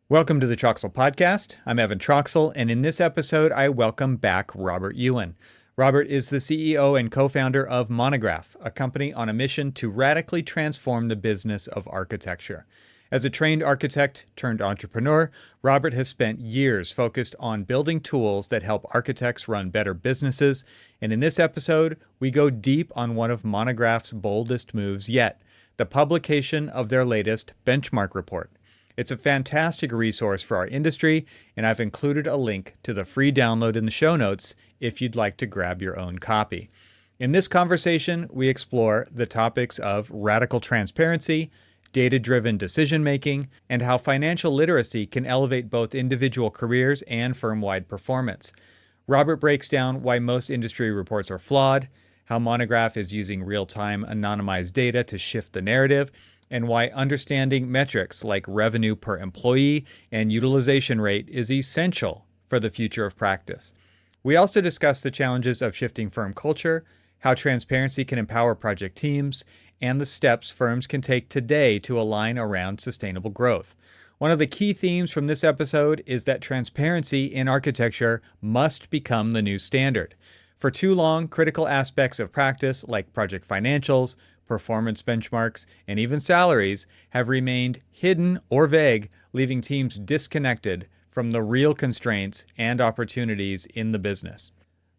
Welcome to the Troxel Podcast. I'm Evan Troxel, and in this episode, I welcome back Robert Yuen. Robert is the CEO and co-founder of Monograph, a company on a mission to radically transform the business of architecture. As a trained architect turned entrepreneur, Robert has spent years focused on building tools that help architects run better businesses, and in this episode, we go deep on one of Monograph's boldest moves yet, the publication of their latest benchmark report. It's a fantastic resource for our industry, and I've included a link to the free download in the show notes if you'd like to grab your own copy. In this conversation, we explore the topics of radical transparency, data-driven decision-making, and how financial literacy can elevate both individual careers and firm-wide performance. Robert breaks down why most industry reports are flawed, how Monograph is using real-time anonymized data to shift the narrative, and why understanding metrics like revenue per employee and utilization rate is essential for the future of practice. We also discuss the challenges of shifting firm culture, how transparency can empower project teams, and the steps firms can take today to align around sustainable growth. One of the key themes from this episode is that transparency in architecture must become the new standard. For too long, critical aspects of practice like project financials, performance benchmarks, and even salaries have remained hidden or vague, leaving teams disconnected from the real constraints and opportunities in the business.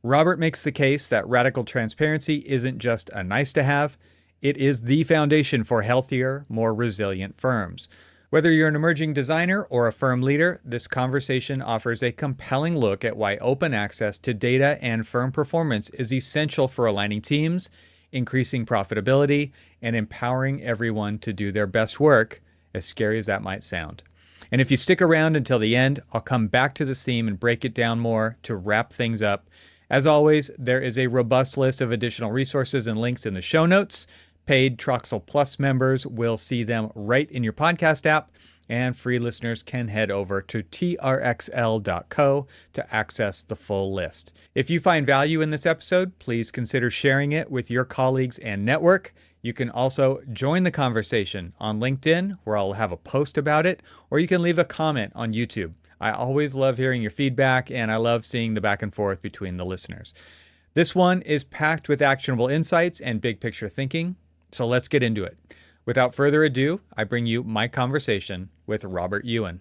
Robert makes the case that radical transparency isn't just a nice to have, it is the foundation for healthier, more resilient firms. Whether you're an emerging designer or a firm leader, this conversation offers a compelling look at why open access to data and firm performance is essential for aligning teams, increasing profitability, and empowering everyone to do their best work, as scary as that might sound. And if you stick around until the end, I'll come back to this theme and break it down more to wrap things up. As always, there is a robust list of additional resources and links in the show notes. Paid Troxel Plus members will see them right in your podcast app, and free listeners can head over to trxl.co to access the full list. If you find value in this episode, please consider sharing it with your colleagues and network. You can also join the conversation on LinkedIn, where I'll have a post about it, or you can leave a comment on YouTube. I always love hearing your feedback, and I love seeing the back and forth between the listeners. This one is packed with actionable insights and big picture thinking, so let's get into it. Without further ado, I bring you my conversation with Robert Yuen.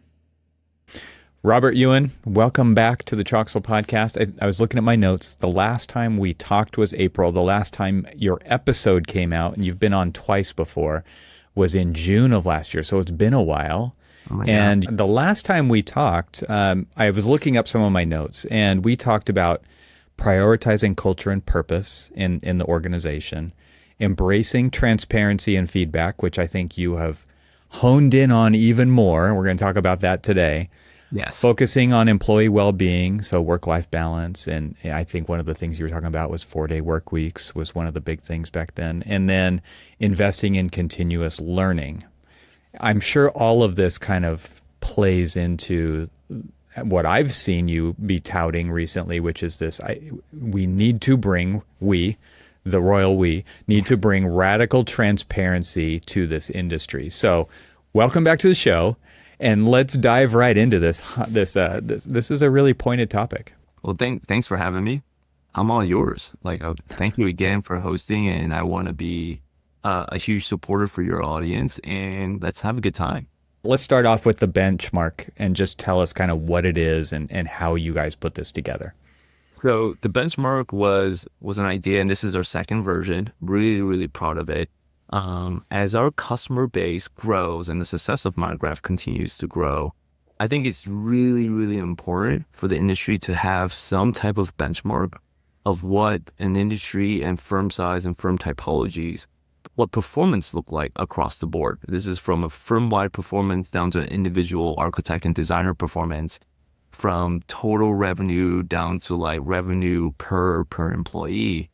Robert Yuen, welcome back to the Troxel Podcast. I was looking at my notes. The last time we talked was April. The last time your episode came out, and you've been on twice before, was in June of last year. So it's been a while. Oh my God. The last time we talked, I was looking up some of my notes, and we talked about prioritizing culture and purpose in the organization, embracing transparency and feedback, which I think you have honed in on even more. We're going to talk about that today. Yes. Focusing on employee well-being, so work-life balance. And I think one of the things you were talking about was 4-day work weeks was one of the big things back then. And then investing in continuous learning. I'm sure all of this kind of plays into what I've seen you be touting recently, which is this, the royal we, need to bring radical transparency to this industry. So welcome back to the show, and let's dive right into this. This is a really pointed topic. Well, thanks for having me. I'm all yours. Thank you again for hosting, and I want to be a huge supporter for your audience, and let's have a good time. Let's start off with the benchmark and just tell us kind of what it is and how you guys put this together. So the benchmark was an idea, and this is our second version. Really, really proud of it. As our customer base grows and the success of Monograph continues to grow, I think it's really, really important for the industry to have some type of benchmark of what an industry and firm size and firm typologies, what performance look like across the board. This is from a firm-wide performance down to individual architect and designer performance, from total revenue down to revenue per employee,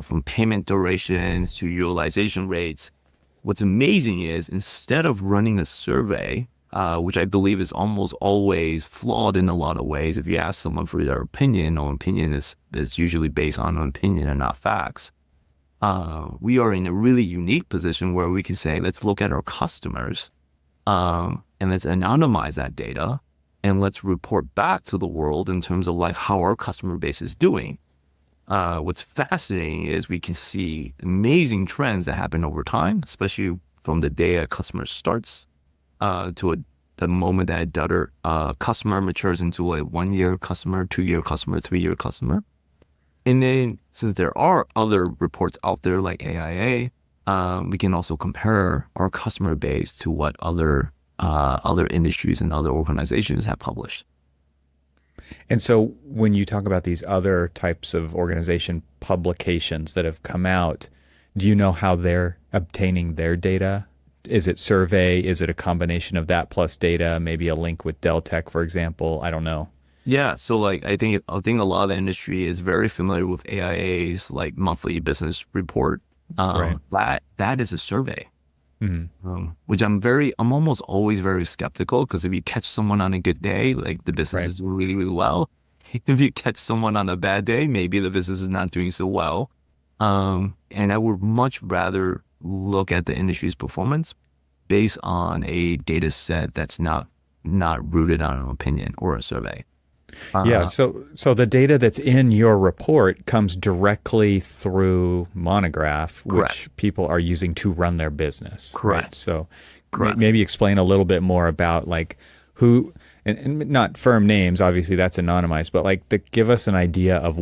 from payment durations to utilization rates. What's amazing is instead of running a survey, which I believe is almost always flawed in a lot of ways, if you ask someone for their opinion, or opinion is usually based on an opinion and not facts, we are in a really unique position where we can say, let's look at our customers and let's anonymize that data, and let's report back to the world in terms of like how our customer base is doing. What's fascinating is we can see amazing trends that happen over time, especially from the day a customer starts to the moment that a customer matures into a 1-year customer, 2-year customer, 3-year customer. And then since there are other reports out there like AIA, we can also compare our customer base to what other industries and other organizations have published. And so when you talk about these other types of organization publications that have come out, do you know how they're obtaining their data? Is it survey? Is it a combination of that plus data? Maybe a link with Dell Tech, for example? I don't know. Yeah, so like I think a lot of the industry is very familiar with AIA's like monthly business report. Right. That is a survey. Which I'm almost always very skeptical, because if you catch someone on a good day, like the business is doing really, really well. If you catch someone on a bad day, maybe the business is not doing so well. And I would much rather look at the industry's performance based on a data set that's not rooted on an opinion or a survey. Yeah, so the data that's in your report comes directly through Monograph, which people are using to run their business. Correct. Right? So Correct. maybe explain a little bit more about like who, and not firm names, obviously that's anonymized, but like give us an idea of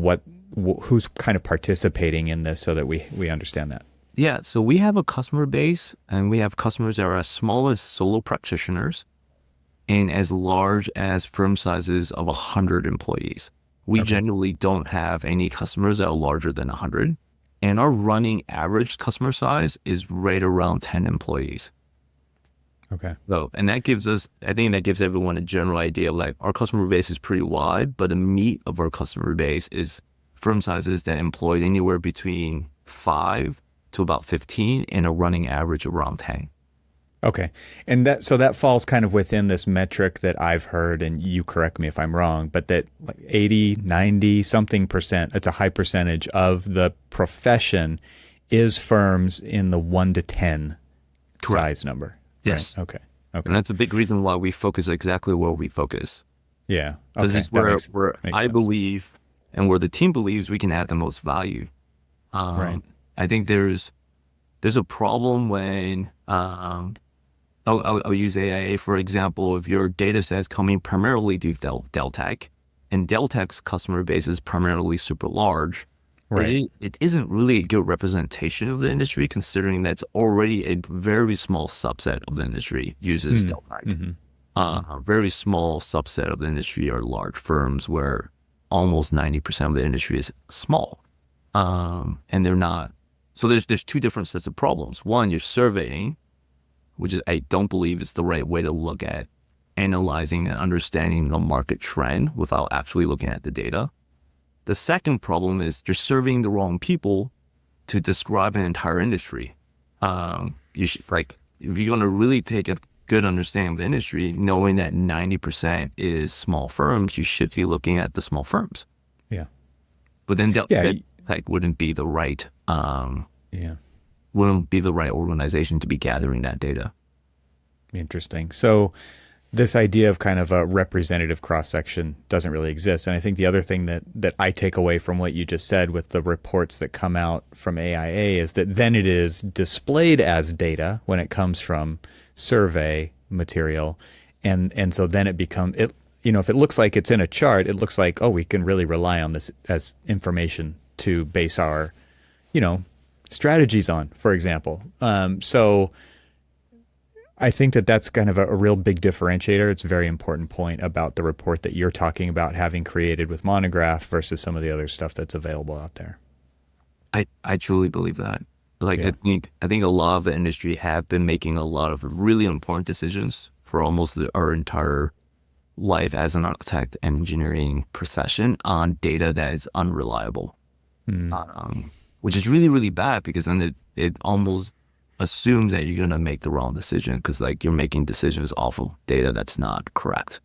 who's kind of participating in this so that we understand that. Yeah, so we have a customer base, and we have customers that are as small as solo practitioners and as large as firm sizes of 100 employees. We generally don't have any customers that are larger than 100. And our running average customer size is right around 10 employees. Okay. So, and I think that gives everyone a general idea of like our customer base is pretty wide, but the meat of our customer base is firm sizes that employ anywhere between 5 to about 15 and a running average around 10. Okay. And that falls kind of within this metric that I've heard, and you correct me if I'm wrong, but that like 80, 90 something percent, it's a high percentage of the profession is firms in the 1 to 10 size number. Yes. Right? Okay. And that's a big reason why we focus exactly where we focus. Yeah. Okay. This is where I believe and where the team believes we can add the most value. Right. I think there's a problem when I'll use AIA for example. If your data set is coming primarily to Dell Tech, and Dell Tech's customer base is primarily super large, right? It isn't really a good representation of the industry, considering that's already a very small subset of the industry uses Dell Tech. A very small subset of the industry are large firms, where almost 90% of the industry is small, and they're not. So there's two different sets of problems. One, you're surveying, which is I don't believe is the right way to look at analyzing and understanding the market trend without actually looking at the data. The second problem is you're surveying the wrong people to describe an entire industry. You should, like, if you're going to really take a good understanding of the industry, knowing that 90% is small firms, you should be looking at the small firms. Yeah. But then Tech wouldn't be the right organization to be gathering that data. Interesting. So this idea of kind of a representative cross-section doesn't really exist. And I think the other thing that I take away from what you just said with the reports that come out from AIA is that then it is displayed as data when it comes from survey material. And so then it becomes, if it looks like it's in a chart, it looks like, oh, we can really rely on this as information to base our, strategies on, for example. So I think that's kind of a real big differentiator. It's a very important point about the report that you're talking about having created with Monograph versus some of the other stuff that's available out there. I truly believe that. I think a lot of the industry have been making a lot of really important decisions for almost our entire life as an architect and engineering profession on data that is unreliable. Which is really, really bad, because then it almost assumes that you're going to make the wrong decision, because like you're making decisions off of data that's not correct.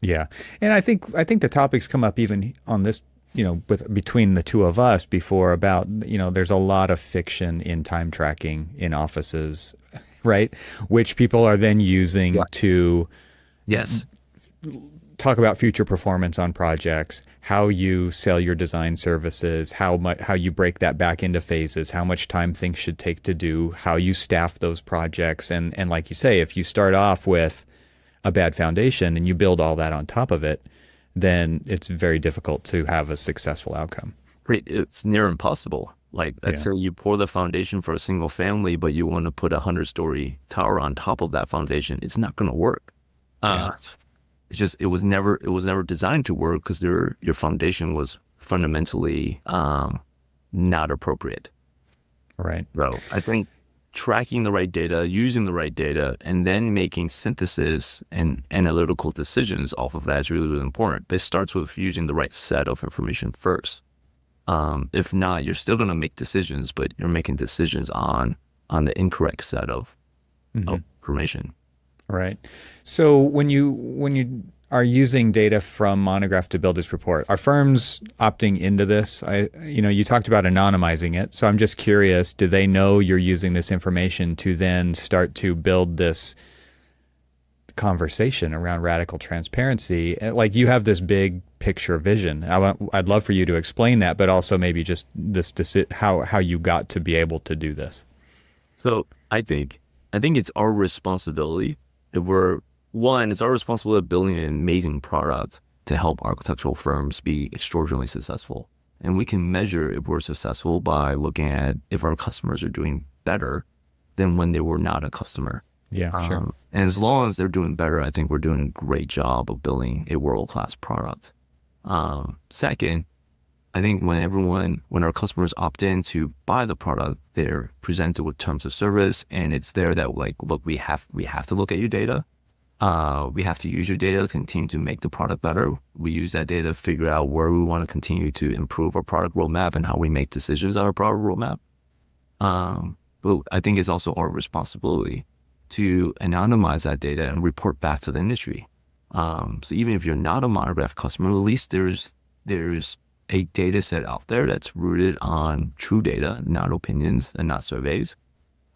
Yeah. And I think the topics come up even on this, between the two of us before about, there's a lot of fiction in time tracking in offices right? Which people are then using Yeah. to Yes. talk about future performance on projects, how you sell your design services, how you break that back into phases, how much time things should take to do, how you staff those projects, and like you say, if you start off with a bad foundation and you build all that on top of it, then it's very difficult to have a successful outcome. It's near impossible. Like, let's say you pour the foundation for a single family, but you want to put a 100-story tower on top of that foundation. It's not going to work. It's just, it was never designed to work because your foundation was fundamentally not appropriate. Right. So I think tracking the right data, using the right data, and then making synthesis and analytical decisions off of that is really, really important. But it starts with using the right set of information first. If not, you're still going to make decisions, but you're making decisions on the incorrect set of information. Right. So when you are using data from Monograph to build this report, are firms opting into this? You talked about anonymizing it. So I'm just curious, do they know you're using this information to then start to build this conversation around radical transparency? Like, you have this big picture vision. I'd love for you to explain that, but also maybe just how you got to be able to do this. So I think it's our responsibility. It's our responsibility building an amazing product to help architectural firms be extraordinarily successful. And we can measure if we're successful by looking at if our customers are doing better than when they were not a customer. Yeah, sure. And as long as they're doing better, I think we're doing a great job of building a world-class product. Second, I think when our customers opt in to buy the product, they're presented with terms of service, and it's there that, like, look, we have to look at your data. We have to use your data to continue to make the product better. We use that data to figure out where we want to continue to improve our product roadmap and how we make decisions on our product roadmap. But I think it's also our responsibility to anonymize that data and report back to the industry. So even if you're not a Monograph customer, at least there's a data set out there that's rooted on true data, not opinions and not surveys,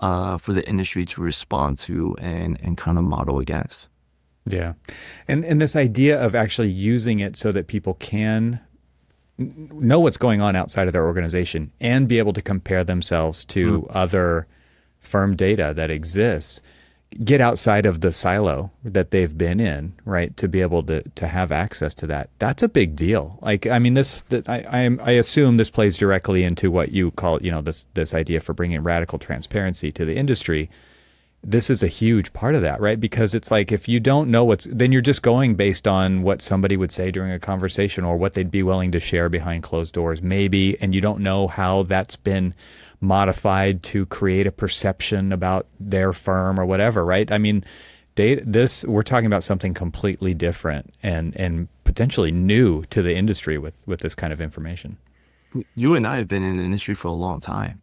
for the industry to respond to and kind of model against. Yeah. And this idea of actually using it so that people can know what's going on outside of their organization and be able to compare themselves to other firm data that exists, get outside of the silo that they've been in, right? To be able to have access to that. That's a big deal. Like, I mean, I assume this plays directly into what you call, this idea for bringing radical transparency to the industry. This is a huge part of that, right? Because it's like, if you don't know then you're just going based on what somebody would say during a conversation or what they'd be willing to share behind closed doors, maybe, and you don't know how that's been modified to create a perception about their firm or whatever, right? I mean, we're talking about something completely different and potentially new to the industry with this kind of information. You and I have been in the industry for a long time.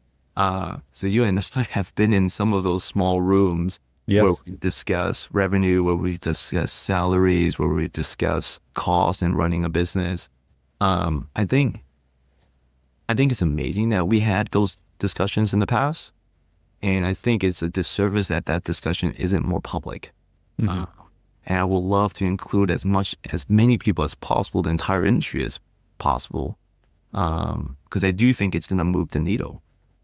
So you and I have been in some of those small rooms where we discuss revenue, where we discuss salaries, where we discuss costs and running a business. I think it's amazing that we had those discussions in the past, and I think it's a disservice that discussion isn't more public. And I would love to include as many people as possible, the entire industry as possible, because I do think it's going to move the needle.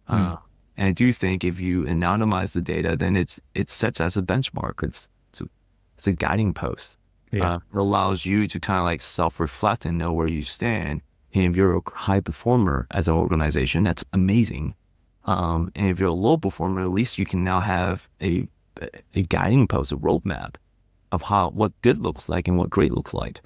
And I do think if you anonymize the data, then it sets as a benchmark. It's a guiding post. It allows you to kind of like self-reflect and know where you stand. And if you're a high performer as an organization, that's amazing. And if you're a low performer, at least you can now have a guiding post, a roadmap of what good looks like and what great looks like.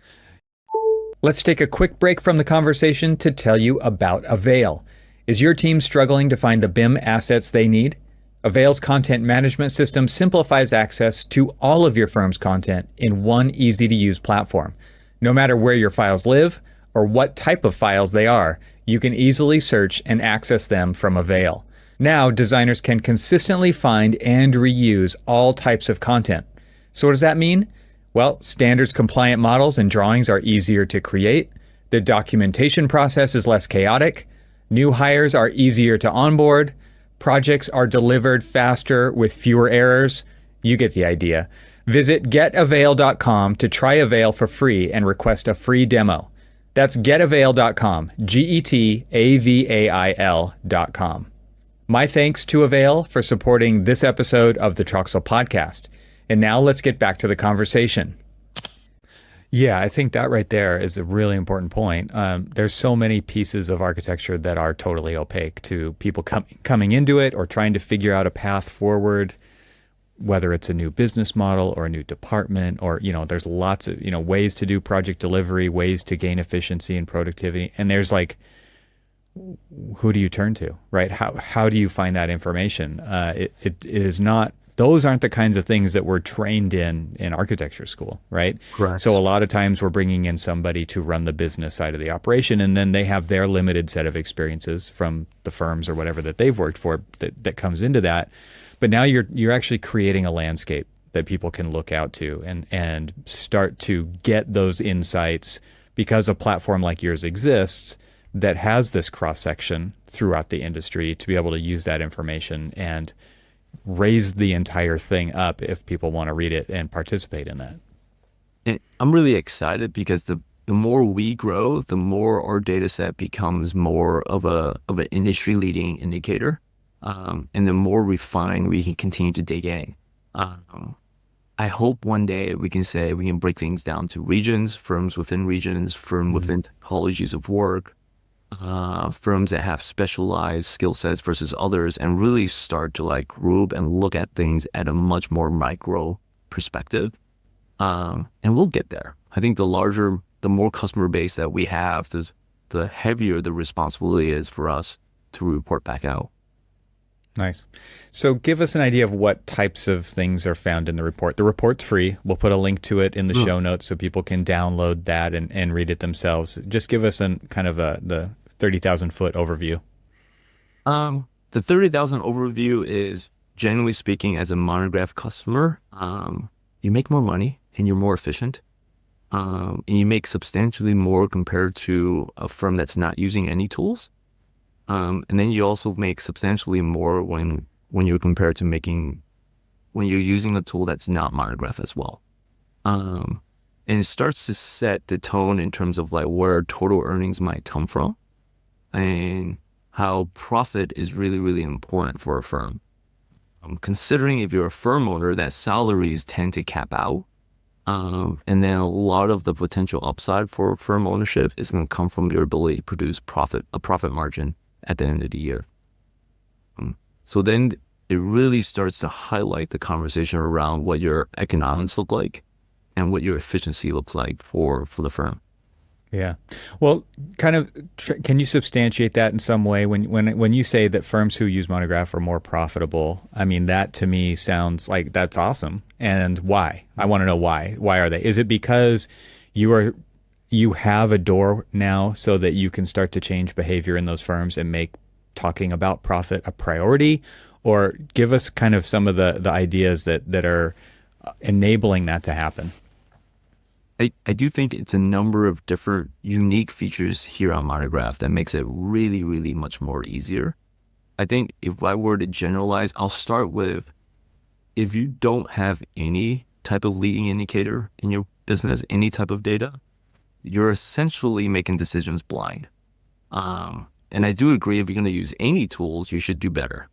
Let's take a quick break from the conversation to tell you about AVAIL. Is your team struggling to find the BIM assets they need? AVAIL's content management system simplifies access to all of your firm's content in one easy-to-use platform. No matter where your files live or what type of files they are, you can easily search and access them from AVAIL. Now, designers can consistently find and reuse all types of content. So what does that mean? Well, standards-compliant models and drawings are easier to create. The documentation process is less chaotic. New hires are easier to onboard. Projects are delivered faster with fewer errors. You get the idea. Visit getavail.com to try Avail for free and request a free demo. That's getavail.com, GETAVAIL.com. My thanks to Avail for supporting this episode of the Troxel Podcast. And now let's get back to the conversation. Yeah, I think that right there is a really important point. There's so many pieces of architecture that are totally opaque to people coming into it or trying to figure out a path forward, whether it's a new business model or a new department, or, there's lots of, ways to do project delivery, ways to gain efficiency and productivity. And there's like, who do you turn to, right? How do you find that information? It is not, those aren't the kinds of things that we're trained in architecture school, right? Correct. So a lot of times we're bringing in somebody to run the business side of the operation, and then they have their limited set of experiences from the firms or whatever that they've worked for that comes into that. But now you're actually creating a landscape that people can look out to and start to get those insights because a platform like yours exists that has this cross-section throughout the industry to be able to use that information and raise the entire thing up if people want to read it and participate in that. And I'm really excited because the more we grow, the more our data set becomes more of an industry leading indicator. And the more refined we can continue to dig in. I hope one day we can say we can break things down to regions, firms within regions, firms within typologies of work, firms that have specialized skill sets versus others, and really start to group and look at things at a much more micro perspective. And we'll get there. I think the more customer base that we have, the heavier the responsibility is for us to report back out. Nice. So give us an idea of what types of things are found in the report. The report's free. We'll put a link to it in the show notes so people can download that and read it themselves. Just give us the 30,000 foot overview. The 30,000 overview is, generally speaking, as a Monograph customer, you make more money and you're more efficient. And you make substantially more compared to a firm that's not using any tools. And then you also make substantially more when you compare it to when you're using a tool that's not Monograph as well. And it starts to set the tone in terms of where total earnings might come from and how profit is really, really important for a firm. Considering if you're a firm owner, that salaries tend to cap out. And then a lot of the potential upside for firm ownership is going to come from your ability to produce a profit margin at the end of the year. So then it really starts to highlight the conversation around what your economics look like and what your efficiency looks like for the firm. Yeah. Well, can you substantiate that in some way when you say that firms who use Monograph are more profitable? I mean, that to me sounds like that's awesome. And why? I want to know why. Why are they? Is it because you have a door now so that you can start to change behavior in those firms and make talking about profit a priority? Or give us some of the ideas that are enabling that to happen. I do think it's a number of different unique features here on Monograph that makes it really, really much more easier. I think if I were to generalize, I'll start with, if you don't have any type of leading indicator in your business, any type of data, you're essentially making decisions blind. And I do agree, if you're going to use any tools, you should do better.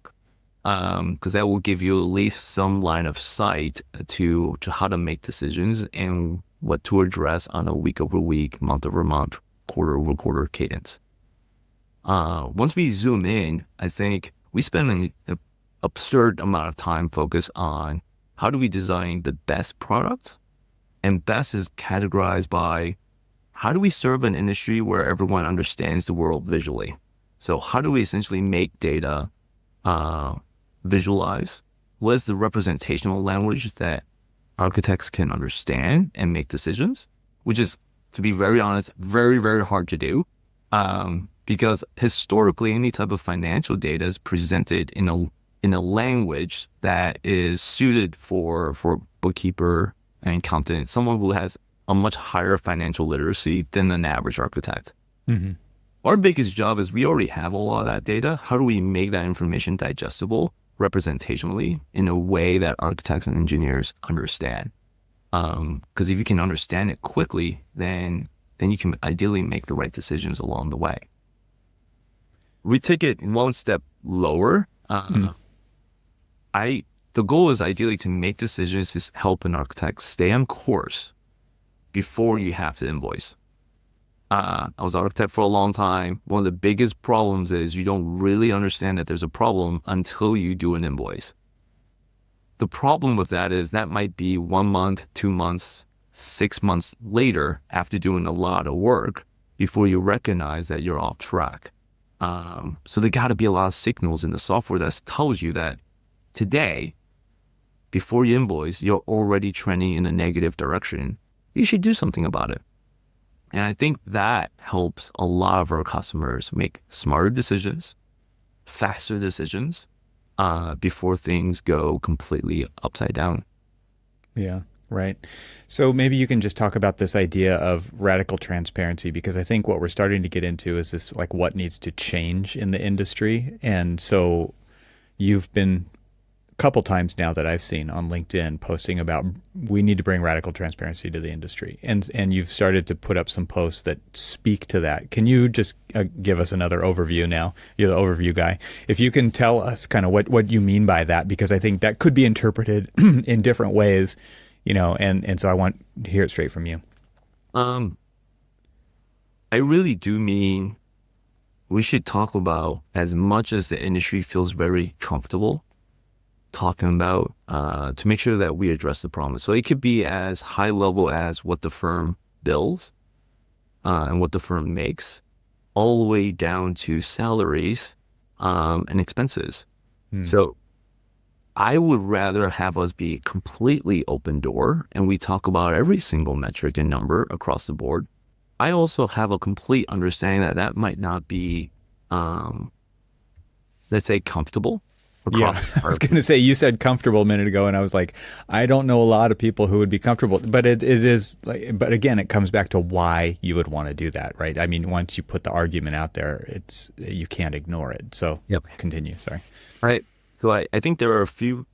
Because that will give you at least some line of sight to how to make decisions and what to address on a week-over-week, month-over-month, quarter-over-quarter cadence. Once we zoom in, I think we spend an absurd amount of time focused on how do we design the best product, and best is categorized by how do we serve an industry where everyone understands the world visually. So how do we essentially make data visualize? What is the representational language that architects can understand and make decisions? Which is, to be very honest, very, very hard to do. Because historically, any type of financial data is presented in a language that is suited for bookkeeper and accountant, someone who has a much higher financial literacy than an average architect. Mm-hmm. our biggest job is we already have a lot of that data. How do we make that information digestible representationally in a way that architects and engineers understand? Because if you can understand it quickly, then you can ideally make the right decisions along the way. We take it one step lower. The goal is ideally to make decisions to help an architect stay on course before you have to invoice. I was an architect for a long time. One of the biggest problems is you don't really understand that there's a problem until you do an invoice. The problem with that is that might be 1 month, 2 months, 6 months later after doing a lot of work before you recognize that you're off track. So there got to be a lot of signals in the software that tells you that today, before you invoice, you're already trending in a negative direction. You should do something about it. And I think that helps a lot of our customers make smarter decisions, faster decisions, before things go completely upside down. Yeah, right. So maybe you can just talk about this idea of radical transparency, because I think what we're starting to get into is this, like, what needs to change in the industry. And so you've been couple times now that I've seen on LinkedIn posting about we need to bring radical transparency to the industry, and you've started to put up some posts that speak to that. Can you just give us another overview now? You're the overview guy. If you can tell us kind of what you mean by that, because I think that could be interpreted in different ways, and so I want to hear it straight from you. I really do mean we should talk about, as much as the industry feels very comfortable talking about, to make sure that we address the problem. So it could be as high level as what the firm bills and what the firm makes, all the way down to salaries and expenses. So I would rather have us be completely open door and we talk about every single metric and number across the board. I also have a complete understanding that that might not be, let's say, comfortable. Yeah, I was going to say, you said comfortable a minute ago, and I was like, I don't know a lot of people who would be comfortable, but it is like, but again, it comes back to why you would want to do that, right? I mean, once you put the argument out there, you can't ignore it. So Continue. Sorry. Right. So I think there are a few,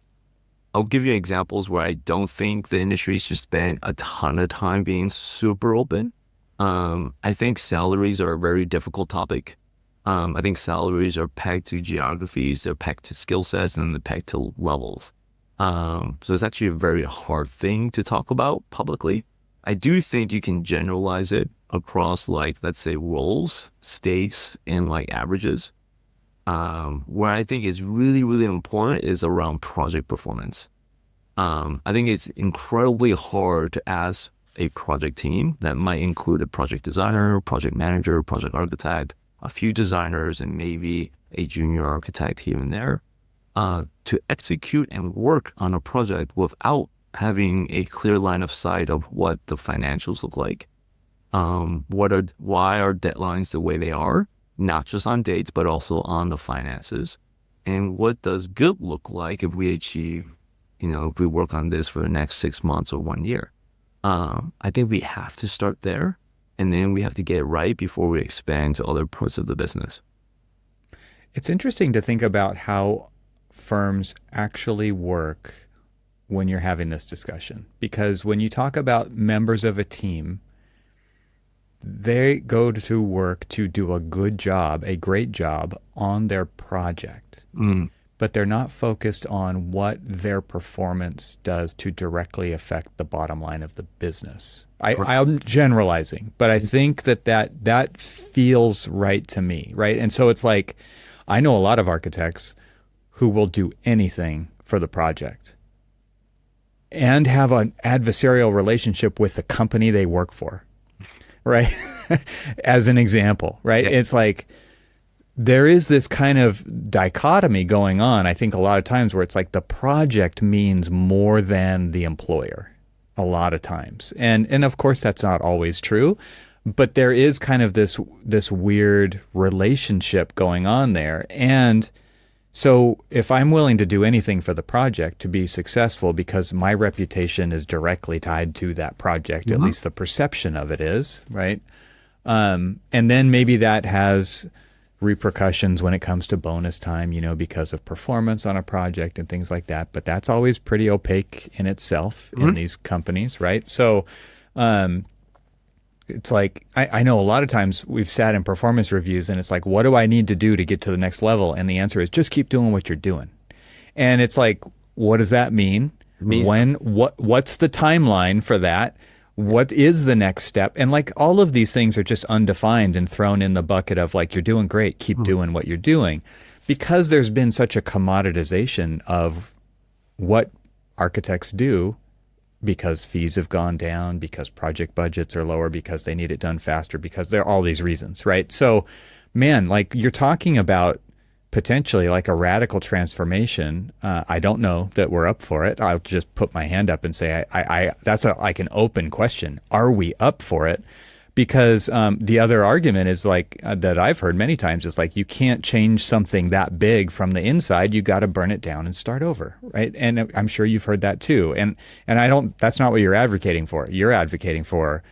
I'll give you examples where I don't think the industry's just spent a ton of time being super open. I think salaries are a very difficult topic. I think salaries are pegged to geographies, they're pegged to skill sets, and they're pegged to levels. So it's actually a very hard thing to talk about publicly. I do think you can generalize it across, like, let's say, roles, states, and like averages. Where I think is really, really important is around project performance. I think it's incredibly hard to ask a project team that might include a project designer, project manager, project architect, a few designers, and maybe a junior architect here and there, to execute and work on a project without having a clear line of sight of what the financials look like. Why are deadlines the way they are, not just on dates, but also on the finances? And what does good look like if we achieve, if we work on this for the next 6 months or 1 year? I think we have to start there. And then we have to get it right before we expand to other parts of the business. It's interesting to think about how firms actually work when you're having this discussion. Because when you talk about members of a team, they go to work to do a good job, a great job on their project. But they're not focused on what their performance does to directly affect the bottom line of the business. I'm generalizing, but I think that feels right to me, right? And so it's like, I know a lot of architects who will do anything for the project and have an adversarial relationship with the company they work for, right? As an example, right? Yeah. It's like, there is this kind of dichotomy going on, I think, a lot of times, where it's like the project means more than the employer a lot of times. And of course, that's not always true, but there is kind of this weird relationship going on there. And so if I'm willing to do anything for the project to be successful because my reputation is directly tied to that project, at least the perception of it is, right? And then maybe that has repercussions when it comes to bonus time, because of performance on a project and things like that. But that's always pretty opaque in itself in these companies, right? So it's like, I know a lot of times we've sat in performance reviews and it's like, what do I need to do to get to the next level? And the answer is just keep doing what you're doing. And it's like, what does that mean? What's the timeline for that? What is the next step? And like all of these things are just undefined and thrown in the bucket of like, you're doing great, keep doing what you're doing. Because there's been such a commoditization of what architects do, because fees have gone down, because project budgets are lower, because they need it done faster, because there are all these reasons, right? So, man, like you're talking about potentially like a radical transformation. I don't know that we're up for it. I'll just put my hand up and say, that's like an open question. Are we up for it? Because the other argument is like that I've heard many times is like you can't change something that big from the inside. You got to burn it down and start over, right? And I'm sure you've heard that too. And I don't. That's not what you're advocating for. You're advocating for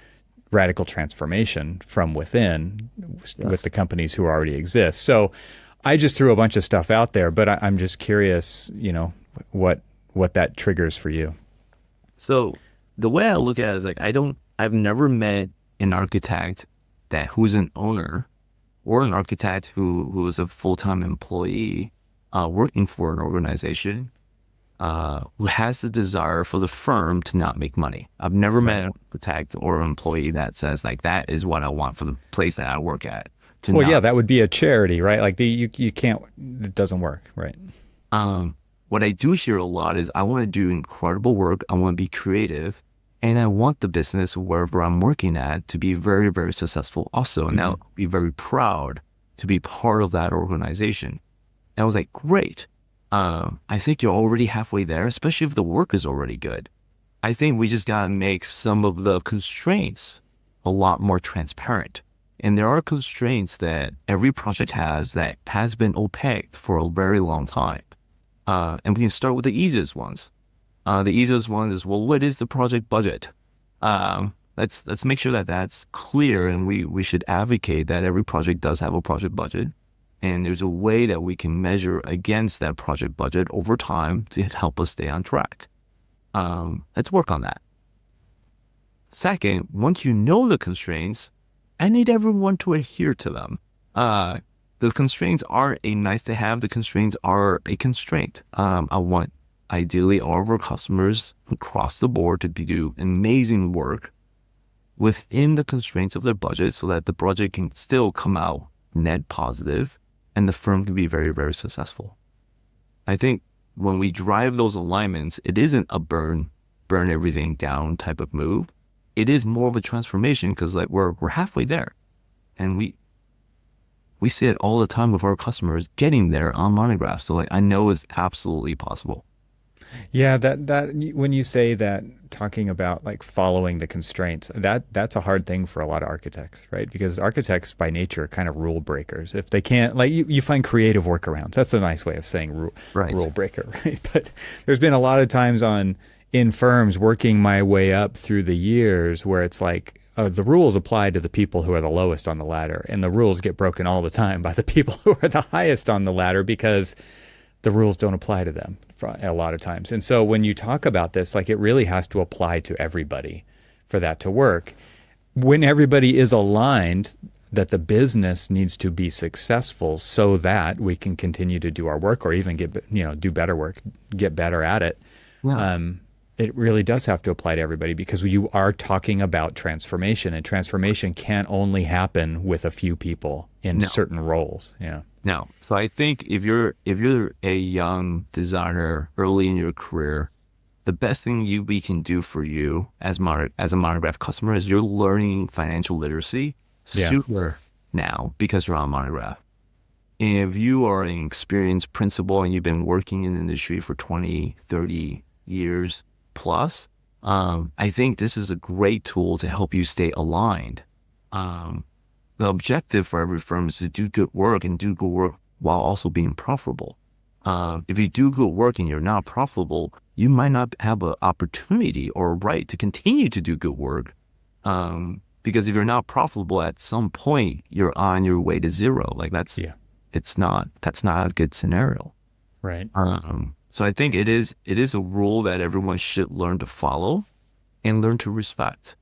radical transformation from within with the companies who already exist. So I just threw a bunch of stuff out there, but I'm just curious, what that triggers for you. So the way I look at it is like I've never met an architect who's an owner or an architect who is a full-time employee working for an organization who has the desire for the firm to not make money. I've never met an architect or an employee that says like that is what I want for the place that I work at. That would be a charity, right? Like you can't, it doesn't work, right? What I do hear a lot is I want to do incredible work. I want to be creative, and I want the business wherever I'm working at to be very, very successful also. And I'll be very proud to be part of that organization. And I was like, great. I think you're already halfway there, especially if the work is already good. I think we just got to make some of the constraints a lot more transparent. And there are constraints that every project has that has been opaque for a very long time. And we can start with the easiest ones. The easiest one is, well, what is the project budget? Let's make sure that that's clear, and we should advocate that every project does have a project budget. And there's a way that we can measure against that project budget over time to help us stay on track. Let's work on that. Second, once you know the constraints, I need everyone to adhere to them. The constraints are a nice to have. The constraints are a constraint. I want ideally all of our customers across the board to do amazing work within the constraints of their budget so that the project can still come out net positive and the firm can be very, very successful. I think when we drive those alignments, it isn't a burn everything down type of move. It is more of a transformation because like we're halfway there, and we see it all the time with our customers getting there on Monograph. So like I know it's absolutely possible. Yeah, that when you say that, talking about like following the constraints, that's a hard thing for a lot of architects, right? Because architects by nature are kind of rule breakers. If they can't, like you find creative workarounds. That's a nice way of saying rule breaker, right? But there's been a lot of times in firms working my way up through the years where it's like the rules apply to the people who are the lowest on the ladder, and the rules get broken all the time by the people who are the highest on the ladder because the rules don't apply to them a lot of times. And so when you talk about this, like it really has to apply to everybody for that to work. When everybody is aligned that the business needs to be successful so that we can continue to do our work or even do better work, get better at it. Yeah. It really does have to apply to everybody because you are talking about transformation, and transformation can't only happen with a few people in certain roles. Yeah. No. So I think if you're a young designer early in your career, the best thing we can do for you as a Monograph customer is you're learning financial literacy sooner now because you're on Monograph. If you are an experienced principal and you've been working in the industry for 20, 30 years plus, I think this is a great tool to help you stay aligned. The objective for every firm is to do good work and do good work while also being profitable. If you do good work and you're not profitable, you might not have an opportunity or a right to continue to do good work Because if you're not profitable at some point, you're on your way to zero. Like that's not a good scenario. Right. So I think it is a rule that everyone should learn to follow and learn to respect.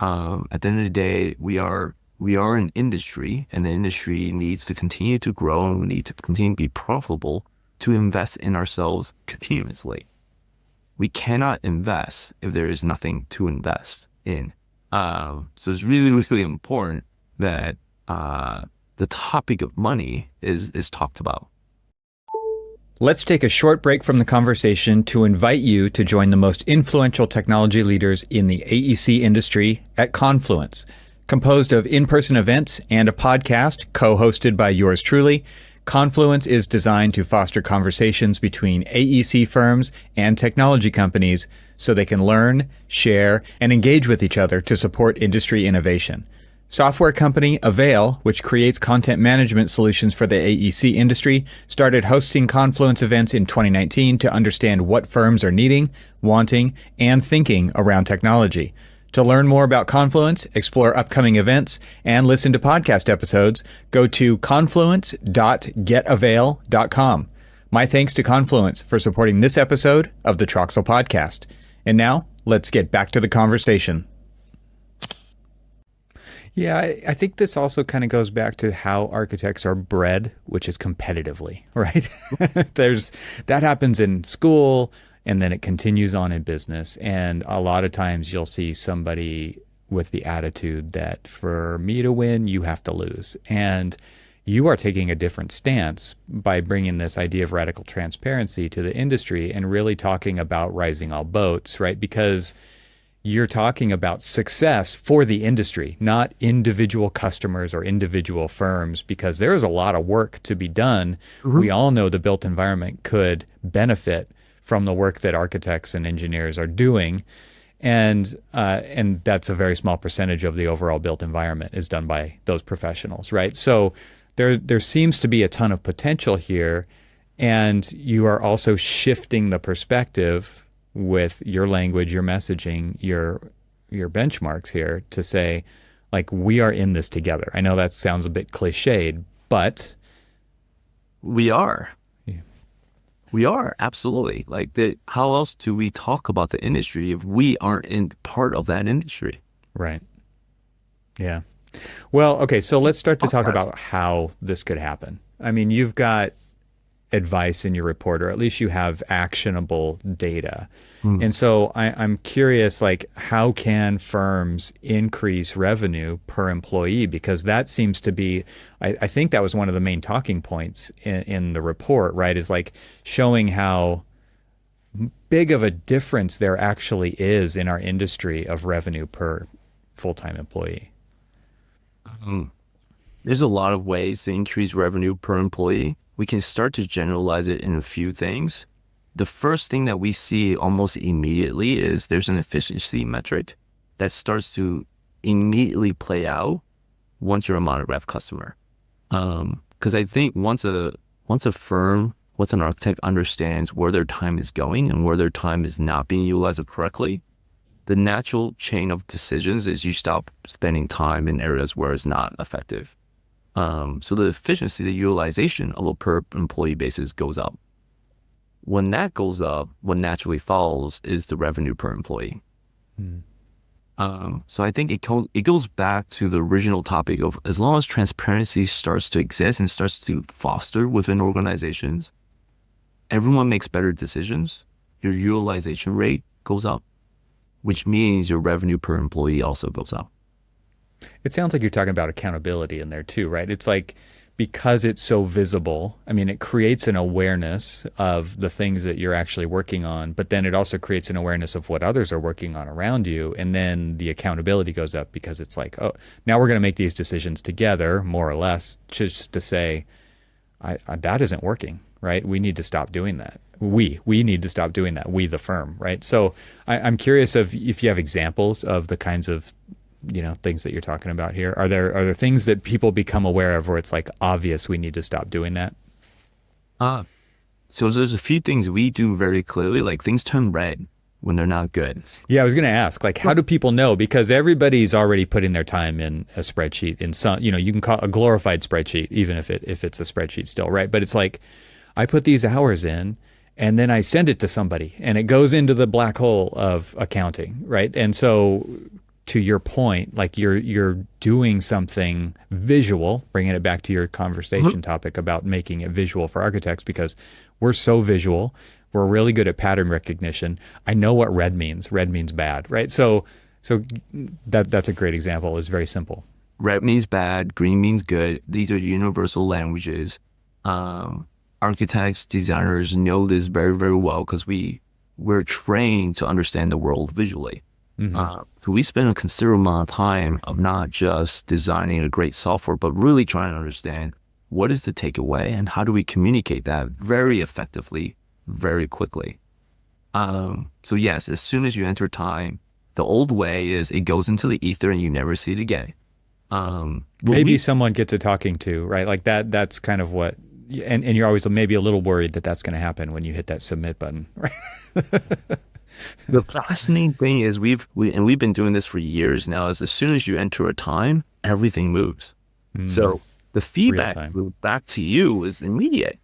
At the end of the day, we are an industry, and the industry needs to continue to grow, and we need to continue to be profitable to invest in ourselves continuously. We cannot invest if there is nothing to invest in. So it's really, really important that the topic of money is talked about. Let's take a short break from the conversation to invite you to join the most influential technology leaders in the AEC industry at Confluence. Composed of in-person events and a podcast co-hosted by yours truly, Confluence is designed to foster conversations between AEC firms and technology companies so they can learn, share, and engage with each other to support industry innovation. Software company AVAIL, which creates content management solutions for the AEC industry, started hosting Confluence events in 2019 to understand what firms are needing, wanting, and thinking around technology. To learn more about Confluence, explore upcoming events, and listen to podcast episodes, go to confluence.getavail.com. My thanks to Confluence for supporting this episode of the Troxel Podcast. And now, let's get back to the conversation. Yeah, I think this also kind of goes back to how architects are bred, which is competitively, right? That happens in school, and then it continues on in business. And a lot of times you'll see somebody with the attitude that for me to win, you have to lose. And you are taking a different stance by bringing this idea of radical transparency to the industry and really talking about rising all boats, right? Because you're talking about success for the industry, not individual customers or individual firms, because there's a lot of work to be done. Mm-hmm. We all know the built environment could benefit from the work that architects and engineers are doing. And that's a very small percentage of the overall built environment is done by those professionals, right? So there seems to be a ton of potential here, and you are also shifting the perspective with your language, your messaging, your benchmarks here to say, like, we are in this together. I know that sounds a bit cliched, but we are. Yeah. We are, absolutely. Like, how else do we talk about the industry if we aren't in part of that industry? Right. Yeah. Well, okay, so let's start to talk about how this could happen. I mean, you've got advice in your report, or at least you have actionable data. And so I'm curious, like, how can firms increase revenue per employee? Because that seems to be, I think that was one of the main talking points in the report, right? Is like showing how big of a difference there actually is in our industry of revenue per full-time employee. There's a lot of ways to increase revenue per employee. We can start to generalize it in a few things. The first thing that we see almost immediately is there's an efficiency metric that starts to immediately play out once you're a Monograph customer. Because I think once a firm, once an architect understands where their time is going and where their time is not being utilized correctly, the natural chain of decisions is you stop spending time in areas where it's not effective. So the efficiency, the utilization of a per employee basis goes up. When that goes up, what naturally follows is the revenue per employee. So I think it goes back to the original topic of, as long as transparency starts to exist and starts to foster within organizations, everyone makes better decisions, your utilization rate goes up, which means your revenue per employee also goes up. It sounds like you're talking about accountability in there too, right? It's like, because it's so visible, I mean, it creates an awareness of the things that you're actually working on, but then it also creates an awareness of what others are working on around you. And then the accountability goes up because it's like, oh, now we're going to make these decisions together, more or less, just to say, that isn't working, right? We need to stop doing that. We need to stop doing that. We, the firm, right? So I'm curious if you have examples of the kinds of things that you're talking about here. Are there things that people become aware of where it's like obvious we need to stop doing that? So there's a few things we do very clearly, like things turn red when they're not good. Yeah, I was going to ask, like, how do people know? Because everybody's already putting their time in a spreadsheet in some, you can call it a glorified spreadsheet, even if it's a spreadsheet still, right? But it's like, I put these hours in and then I send it to somebody and it goes into the black hole of accounting, right? And so to your point, like you're doing something visual, bringing it back to your conversation topic about making it visual for architects, because we're so visual. We're really good at pattern recognition. I know what red means. Red means bad, right? So that's a great example. It's very simple. Red means bad, green means good. These are universal languages. Architects, designers know this very, very well because we're trained to understand the world visually. So we spend a considerable amount of time of not just designing a great software, but really trying to understand what is the takeaway and how do we communicate that very effectively, very quickly. So yes, as soon as you enter time, the old way is it goes into the ether and you never see it again. Maybe someone gets a talking to, right? Like that's kind of what, and you're always maybe a little worried that that's going to happen when you hit that submit button, right? The fascinating thing is we've been doing this for years now, is as soon as you enter a time, everything moves. So the feedback back to you is immediate,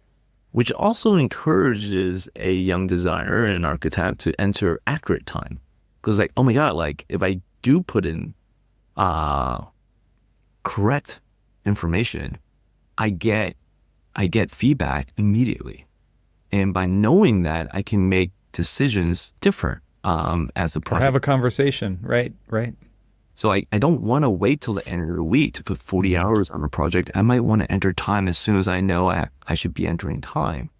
which also encourages a young designer and an architect to enter accurate time. Because like, oh my God, like if I do put in correct information, I get feedback immediately. And by knowing that, I can make decisions different as a project. Or have a conversation, right? So I don't want to wait till the end of the week to put 40 hours on a project. I might want to enter time as soon as I know I should be entering time,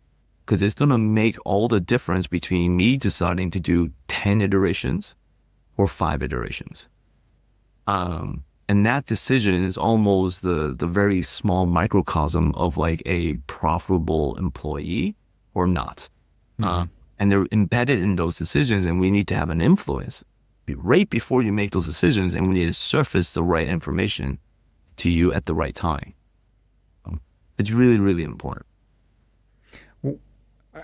because it's going to make all the difference between me deciding to do 10 iterations or 5 iterations. And that decision is almost the very small microcosm of like a profitable employee or not. And they're embedded in those decisions, and we need to have an influence right before you make those decisions, and we need to surface the right information to you at the right time. It's really, really important.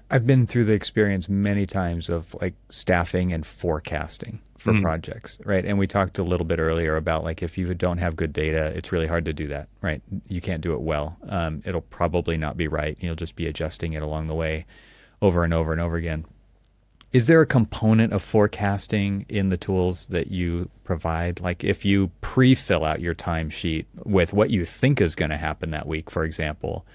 I've been through the experience many times of like staffing and forecasting for projects, right? And we talked a little bit earlier about like if you don't have good data, it's really hard to do that, right? You can't do it well. It'll probably not be right. You'll just be adjusting it along the way over and over and over again. Is there a component of forecasting in the tools that you provide? Like if you pre-fill out your timesheet with what you think is going to happen that week, for example,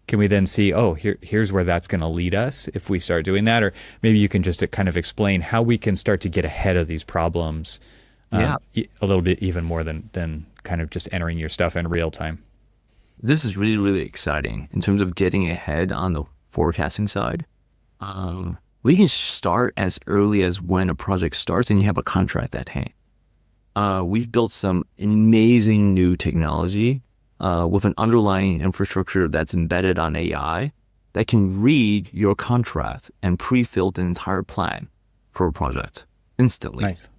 can we then see, here's where that's going to lead us if we start doing that? Or maybe you can just kind of explain how we can start to get ahead of these problems a little bit even more than kind of just entering your stuff in real time. This is really, really exciting in terms of getting ahead on the forecasting side. We can start as early as when a project starts and you have a contract at hand. We've built some amazing new technology with an underlying infrastructure that's embedded on AI that can read your contract and pre-fill the entire plan for a project instantly. Nice.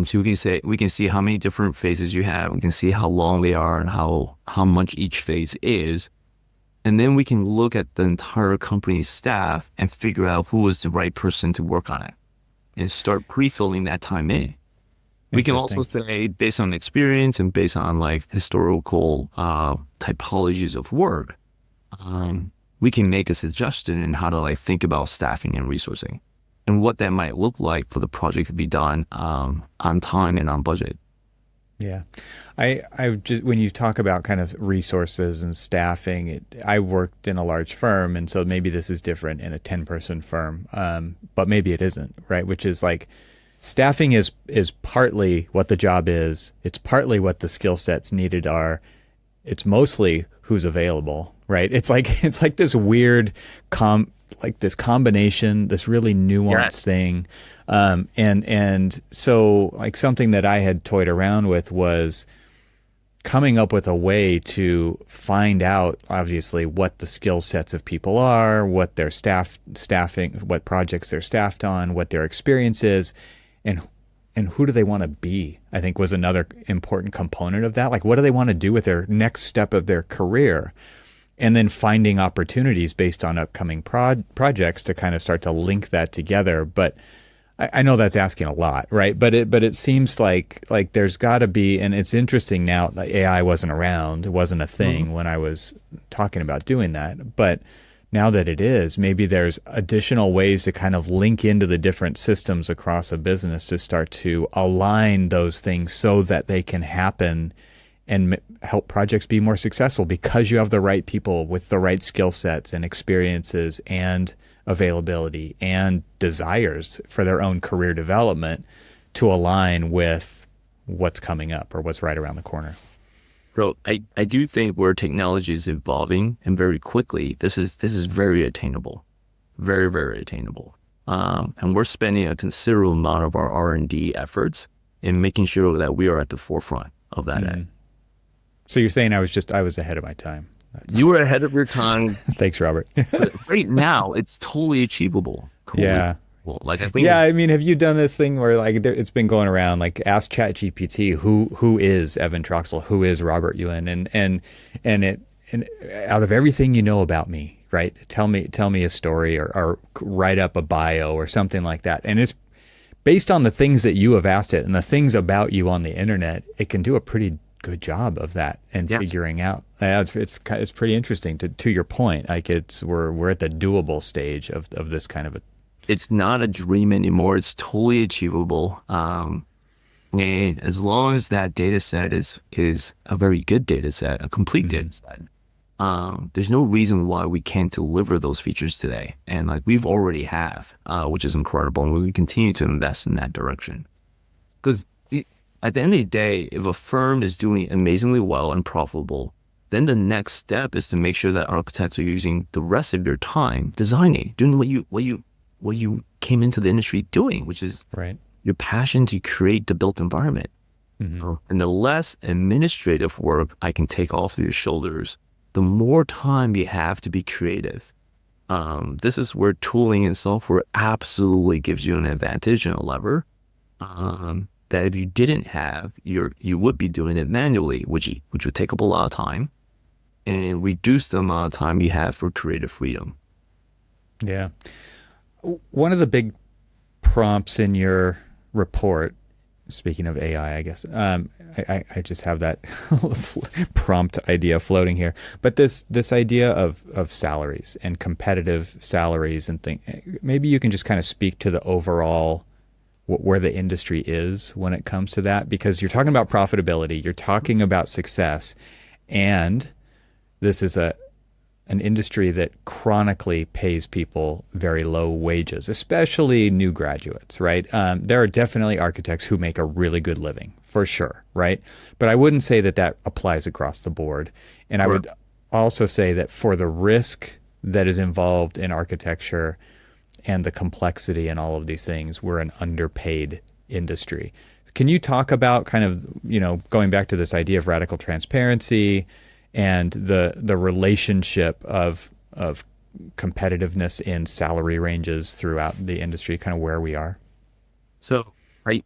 So we can see how many different phases you have. We can see how long they are and how much each phase is. And then we can look at the entire company's staff and figure out who is the right person to work on it and start pre-filling that time in. We can also say, based on experience and based on like historical typologies of work, we can make a suggestion in how to like think about staffing and resourcing and what that might look like for the project to be done on time and on budget. Yeah. I just, when you talk about kind of resources and staffing, I worked in a large firm, and so maybe this is different in a 10-person firm, but maybe it isn't, right? Which is like staffing is partly what the job is. It's partly what the skill sets needed are. It's mostly who's available, right? It's like this weird this combination, this really nuanced thing. And so like something that I had toyed around with was coming up with a way to find out, obviously, what the skill sets of people are, what their staffing, what projects they're staffed on, what their experience is, and who do they want to be, I think was another important component of that. Like, what do they want to do with their next step of their career? And then finding opportunities based on upcoming projects to kind of start to link that together. But I know that's asking a lot, right? But it seems like there's got to be, and it's interesting now that AI wasn't around, it wasn't a thing when I was talking about doing that. But now that it is, maybe there's additional ways to kind of link into the different systems across a business to start to align those things so that they can happen and help projects be more successful because you have the right people with the right skill sets and experiences and availability and desires for their own career development to align with what's coming up or what's right around the corner. So I do think where technology is evolving and very quickly, this is very attainable, very, very attainable. And we're spending a considerable amount of our R&D efforts in making sure that we are at the forefront of that end. So you're saying I was ahead of my time. You were ahead of your time. Thanks, Robert. But right now, it's totally achievable. Yeah. Well, like I think. Yeah, I mean, have you done this thing where like it's been going around? Like, ask ChatGPT who is Evan Troxel, who is Robert Yuen, and out of everything you know about me, right? Tell me a story or write up a bio or something like that. And it's based on the things that you have asked it and the things about you on the internet. It can do a pretty good job of that and figuring out. It's pretty interesting to your point. Like we're at the doable stage of this kind of a. It's not a dream anymore. It's totally achievable. And as long as that data set is a very good data set, a complete data set, there's no reason why we can't deliver those features today. And like we've already have, which is incredible. And we continue to invest in that direction. Because at the end of the day, if a firm is doing amazingly well and profitable, then the next step is to make sure that architects are using the rest of your time designing, doing what you came into the industry doing, which is your passion to create the built environment. And the less administrative work I can take off of your shoulders, the more time you have to be creative. This is where tooling and software absolutely gives you an advantage and a lever. That if you didn't have, you would be doing it manually, which would take up a lot of time and reduce the amount of time you have for creative freedom. Yeah. One of the big prompts in your report, speaking of AI, I guess, I just have that prompt idea floating here, but this idea of salaries and competitive salaries and things, maybe you can just kind of speak to the overall where the industry is when it comes to that, because you're talking about profitability, you're talking about success, and this is an industry that chronically pays people very low wages, especially new graduates, right? There are definitely architects who make a really good living, for sure, right? But I wouldn't say that applies across the board. And I would also say that for the risk that is involved in architecture and the complexity and all of these things, we're an underpaid industry. Can you talk about kind of, going back to this idea of radical transparency and the relationship of competitiveness in salary ranges throughout the industry, kind of where we are? So I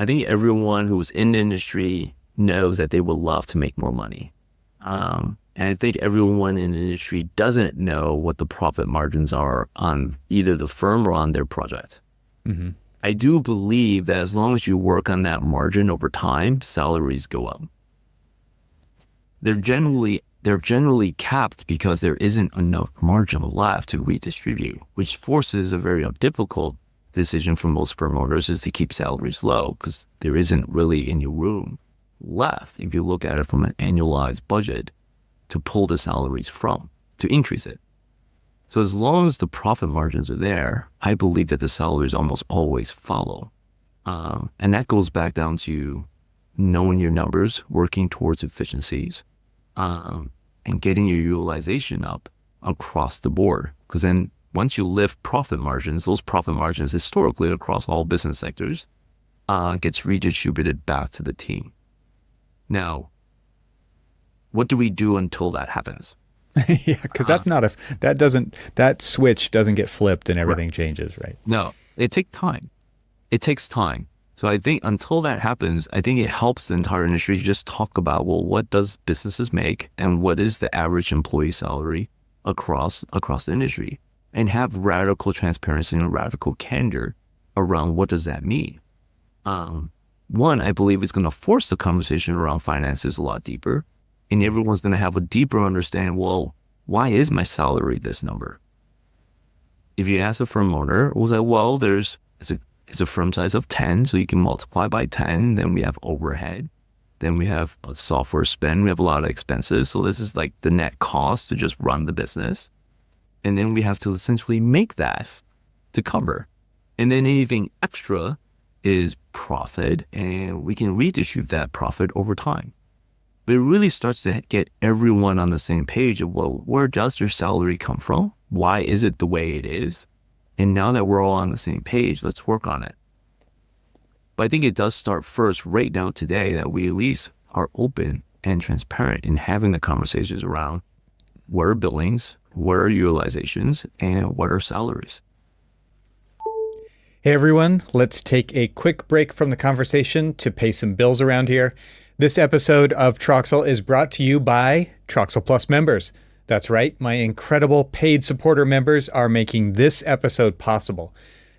think everyone who's in the industry knows that they would love to make more money. And I think everyone in the industry doesn't know what the profit margins are on either the firm or on their project. I do believe that as long as you work on that margin over time, salaries go up. They're generally capped because there isn't enough margin left to redistribute, which forces a very difficult decision for most firm owners is to keep salaries low because there isn't really any room left, if you look at it from an annualized budget, to pull the salaries from, to increase it. So as long as the profit margins are there, I believe that the salaries almost always follow. And that goes back down to knowing your numbers, working towards efficiencies, and getting your utilization up across the board. Because then once you lift profit margins, those profit margins historically across all business sectors gets redistributed back to the team. Now, what do we do until that happens? Yeah, because that switch doesn't get flipped and everything changes, right? No, it takes time. It takes time. So I think until that happens, I think it helps the entire industry to just talk about, well, what does businesses make and what is the average employee salary across the industry, and have radical transparency and radical candor around what does that mean. One, I believe it's going to force the conversation around finances a lot deeper, and everyone's going to have a deeper understanding. Well, why is my salary this number? If you ask a firm owner, it was like, well, it's a firm size of 10, so you can multiply by 10. Then we have overhead. Then we have a software spend. We have a lot of expenses. So this is like the net cost to just run the business. And then we have to essentially make that to cover. And then anything extra is profit, and we can redistribute that profit over time. But it really starts to get everyone on the same page of, well, where does your salary come from? Why is it the way it is? And now that we're all on the same page, let's work on it. But I think it does start first right now today that we at least are open and transparent in having the conversations around what are billings, what are utilizations, and what are salaries. Hey everyone, let's take a quick break from the conversation to pay some bills around here. This episode of Troxel is brought to you by Troxel Plus members. That's right, my incredible paid supporter members are making this episode possible.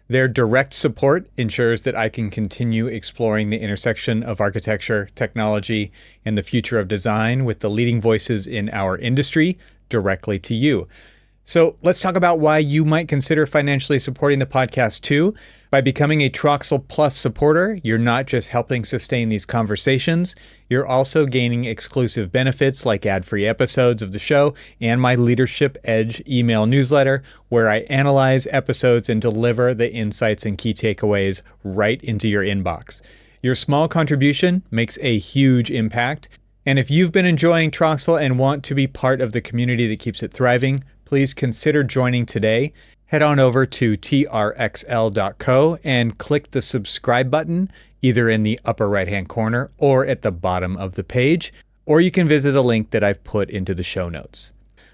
Their direct support ensures that I can continue exploring the intersection of architecture, technology, and the future of design with the leading voices in our industry directly to you. So let's talk about why you might consider financially supporting the podcast too. By becoming a Troxel Plus supporter, you're not just helping sustain these conversations, you're also gaining exclusive benefits like ad-free episodes of the show and my Leadership Edge email newsletter, where I analyze episodes and deliver the insights and key takeaways right into your inbox. Your small contribution makes a huge impact. And if you've been enjoying Troxel and want to be part of the community that keeps it thriving, please consider joining today. Head on over to trxl.co and click the subscribe button either in the upper right-hand corner or at the bottom of the page, or you can visit a link that I've put into the show notes.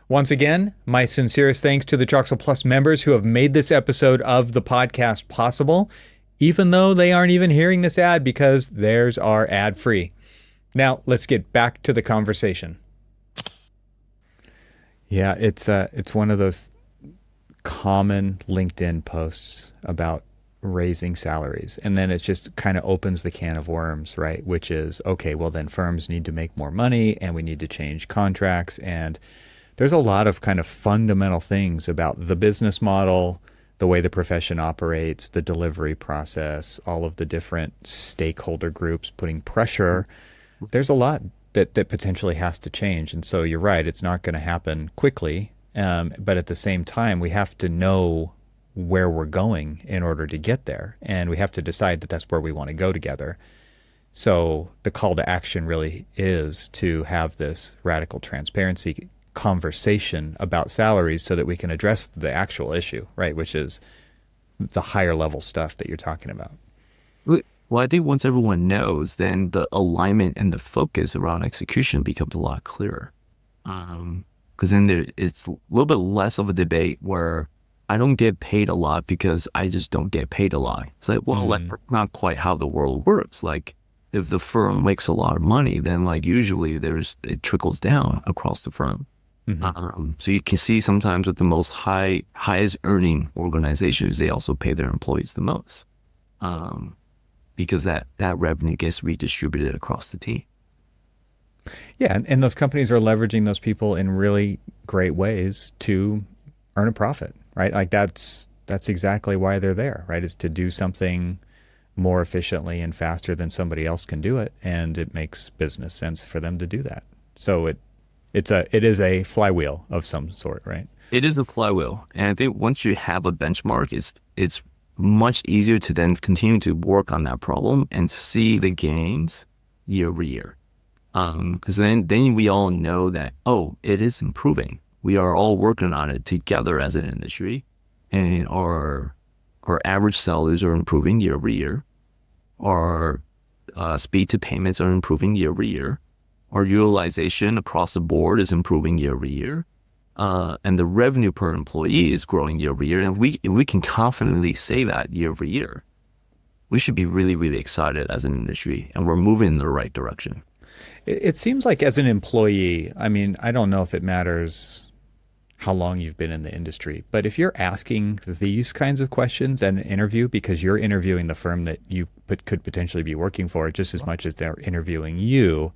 Once again, my sincerest thanks to the Troxel Plus members who have made this episode of the podcast possible, even though they aren't even hearing this ad because theirs are ad-free. Now, let's get back to the conversation. Yeah, it's one of those common LinkedIn posts about raising salaries. And then it just kind of opens the can of worms, right? Which is, okay, well then firms need to make more money and we need to change contracts. And there's a lot of kind of fundamental things about the business model, the way the profession operates, the delivery process, all of the different stakeholder groups putting pressure. There's a lot that potentially has to change. And so you're right, it's not going to happen quickly. But at the same time, we have to know where we're going in order to get there. And we have to decide that that's where we want to go together. So the call to action really is to have this radical transparency conversation about salaries so that we can address the actual issue, right? Which is the higher level stuff that you're talking about. Well, I think once everyone knows, then the alignment and the focus around execution becomes a lot clearer. Because then it's a little bit less of a debate where I don't get paid a lot because I just don't get paid a lot. It's like, well, that's not quite how the world works. Like, if the firm makes a lot of money, then like usually it trickles down across the firm. Mm-hmm. So you can see sometimes with the highest earning organizations, they also pay their employees the most. Because that revenue gets redistributed across the team. Yeah, and those companies are leveraging those people in really great ways to earn a profit, right? Like that's exactly why they're there, right? Is to do something more efficiently and faster than somebody else can do it, and it makes business sense for them to do that. So it is a flywheel of some sort, right? It is a flywheel, and I think once you have a benchmark, it's much easier to then continue to work on that problem and see the gains year over year. Because then we all know that, oh, it is improving. We are all working on it together as an industry, and our average salaries are improving year over year. Our speed to payments are improving year over year. Our utilization across the board is improving year over year. And the revenue per employee is growing year over year. And if we can confidently say that year over year, we should be really, really excited as an industry, and we're moving in the right direction. It seems like as an employee, I mean, I don't know if it matters how long you've been in the industry. But if you're asking these kinds of questions in an interview because you're interviewing the firm that you could potentially be working for just as much as they're interviewing you,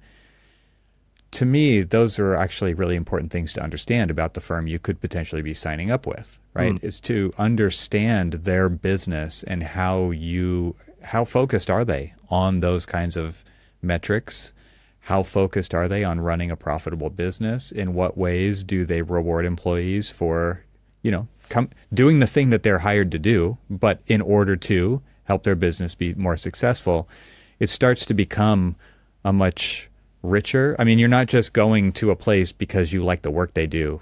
to me, those are actually really important things to understand about the firm you could potentially be signing up with, right? Is to understand their business and how focused are they on those kinds of metrics? How focused are they on running a profitable business? In what ways do they reward employees for, doing the thing that they're hired to do, but in order to help their business be more successful? It starts to become a much richer. I mean, you're not just going to a place because you like the work they do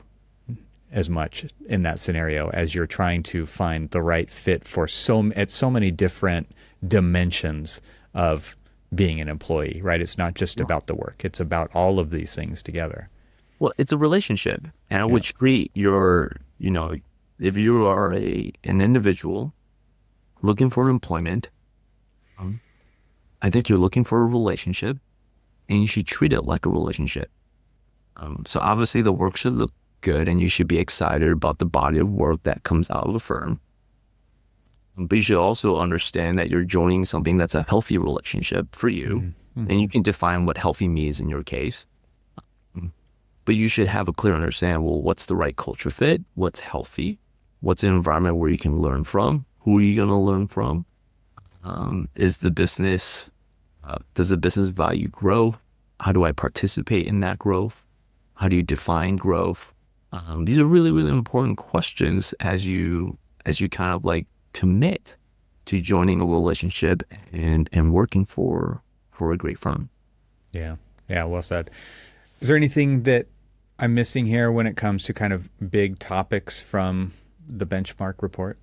as much in that scenario as you're trying to find the right fit for so many different dimensions of being an employee, right? It's not just about the work. It's about all of these things together. Well, it's a relationship. And I would treat if you are an individual looking for employment, I think you're looking for a relationship, and you should treat it like a relationship. So obviously the work should look good, and you should be excited about the body of work that comes out of the firm. But you should also understand that you're joining something that's a healthy relationship for you. And you can define what healthy means in your case. But you should have a clear understanding, well, what's the right culture fit? What's healthy? What's an environment where you can learn from? Who are you going to learn from? Does the business value growth? How do I participate in that growth? How do you define growth? These are really, really important questions as you kind of like commit to joining a relationship and working for a great firm. Yeah. Well said. Is there anything that I'm missing here when it comes to kind of big topics from the benchmark report?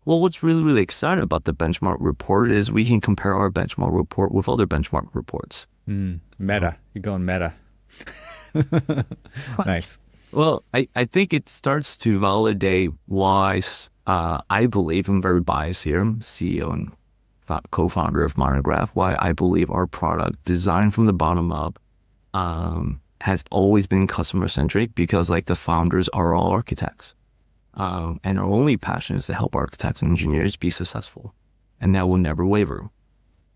Well, what's really, really exciting about the benchmark report is we can compare our benchmark report with other benchmark reports. Meta. You're going meta. Nice. Well, I think it starts to validate why I believe, I'm very biased here, I'm CEO and co-founder of Monograph, why I believe our product, designed from the bottom up, has always been customer-centric, because like the founders are all architects. And our only passion is to help architects and engineers be successful. And that will never waver.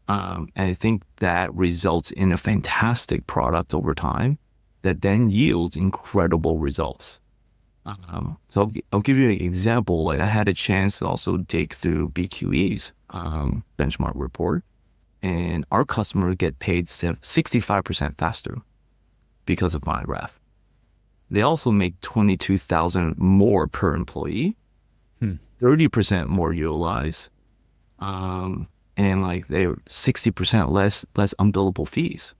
And I think that results in a fantastic product over time that then yields incredible results. So I'll give you an example. Like I had a chance to also dig through BQE's benchmark report, and our customers get paid 65% faster because of Monograph. They also make $22,000 more per employee, 30% more utilized, and like they're 60% less unbillable fees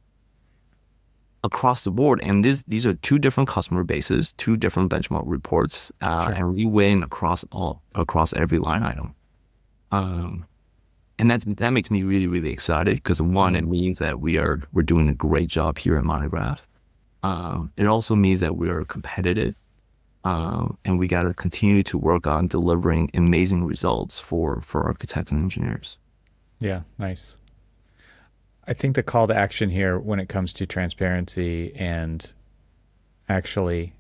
across the board. And these are two different customer bases, two different benchmark reports, and we win across every line item. And that makes me really, really excited, because one, it means that we're doing a great job here at Monograph. It also means that we are competitive, and we got to continue to work on delivering amazing results for architects and engineers. Yeah, nice. I think the call to action here when it comes to transparency and actually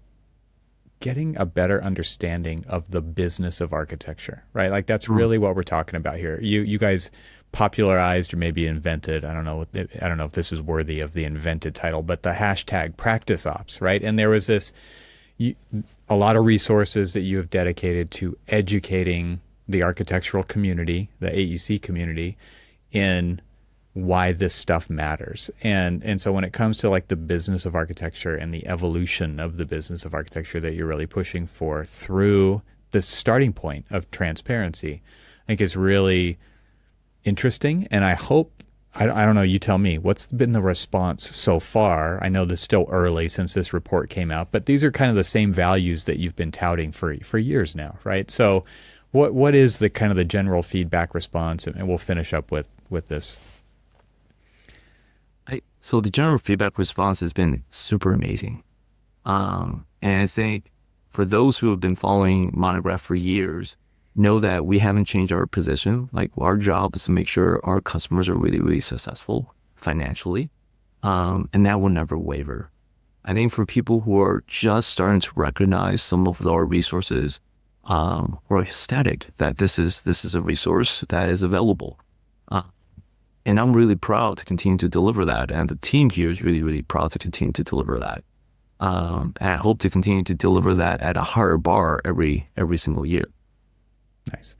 getting a better understanding of the business of architecture, right? Like that's really what we're talking about here. You guys popularized, or maybe invented, I don't know if this is worthy of the invented title, but the hashtag practice ops, right? And there was a lot of resources that you have dedicated to educating the architectural community, the AEC community, in why this stuff matters. And so when it comes to like the business of architecture and the evolution of the business of architecture that you're really pushing for through the starting point of transparency, I think is really interesting. And I hope, I don't know, you tell me, what's been the response so far? I know this is still early since this report came out, but these are kind of the same values that you've been touting for years now, right? So what is the kind of the general feedback response? And we'll finish up with this. So the general feedback response has been super amazing. And I think for those who have been following Monograph for years, know that we haven't changed our position. Like our job is to make sure our customers are really, really successful financially. And that will never waver. I think for people who are just starting to recognize some of our resources, we're ecstatic that this is a resource that is available. And I'm really proud to continue to deliver that. And the team here is really, really proud to continue to deliver that. And I hope to continue to deliver that at a higher bar every single year. Nice.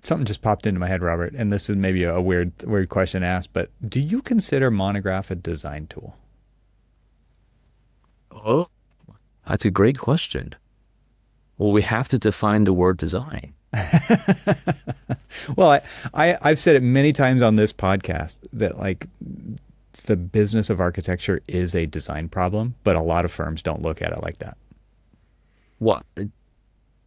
Something just popped into my head, Robert, and this is maybe a weird question to ask, but do you consider Monograph a design tool? Oh, that's a great question. Well, we have to define the word design. Well, I've said it many times on this podcast that like the business of architecture is a design problem, but a lot of firms don't look at it like that. Well,